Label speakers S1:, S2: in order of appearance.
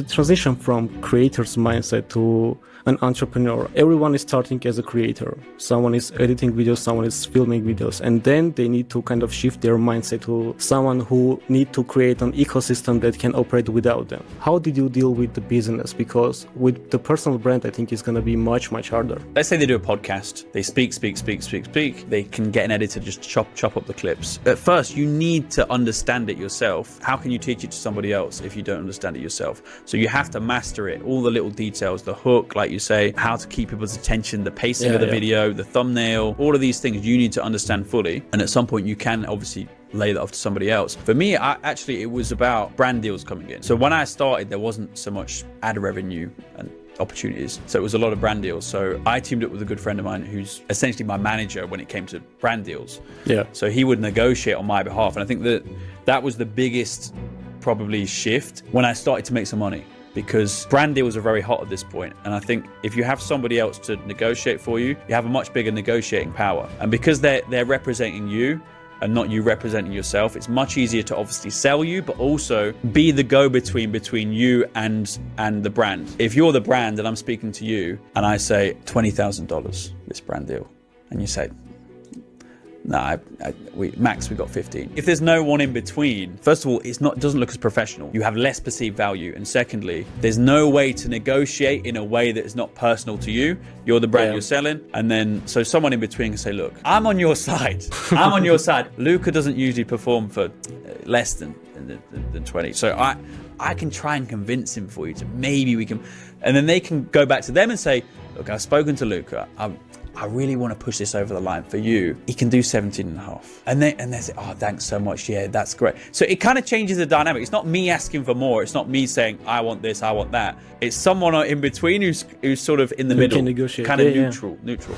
S1: the transition from creator's mindset to an entrepreneur. Everyone is starting as a creator. Someone is editing videos, someone is filming videos, and then they need to kind of shift their mindset to someone who need to create an ecosystem that can operate without them. How did you deal with the business? Because with the personal brand, I think it's going to be much harder.
S2: Let's say they do a podcast. They speak. They can get an editor to just chop up the clips. At first, you need to understand it yourself. How can you teach it to somebody else if you don't understand it yourself? So you have to master it, all the little details, the hook, like you say, how to keep people's attention, the pacing of the video, the thumbnail, all of these things you need to understand fully. And at some point you can obviously lay that off to somebody else. For me, it was about brand deals coming in. So when I started, there wasn't so much ad revenue and opportunities. So it was a lot of brand deals. So I teamed up with a good friend of mine who's essentially my manager when it came to brand deals. Yeah. So he would negotiate on my behalf. And I think that was the biggest probably shift when I started to make some money, because brand deals are very hot at this point. And I think if you have somebody else to negotiate for you, you have a much bigger negotiating power. And because they're representing you and not you representing yourself, it's much easier to obviously sell you, but also be the go-between between you and the brand. If you're the brand and I'm speaking to you and I say $20,000, this brand deal, and you say, no, max we got 15. If there's no one in between, first of all, it doesn't look as professional. You have less perceived value. And secondly, there's no way to negotiate in a way that is not personal to you. You're the brand you're selling. And then, so someone in between can say, look, I'm on your side. I'm on your side. Luca doesn't usually perform for less than 20. So I can try and convince him for you to maybe we can, and then they can go back to them and say, look, I've spoken to Luca. I really want to push this over the line for you. He can do 17 and a half. And they say, oh, thanks so much. Yeah, that's great. So it kind of changes the dynamic. It's not me asking for more. It's not me saying, I want this, I want that. It's someone in between who's sort of in the middle, kind of neutral.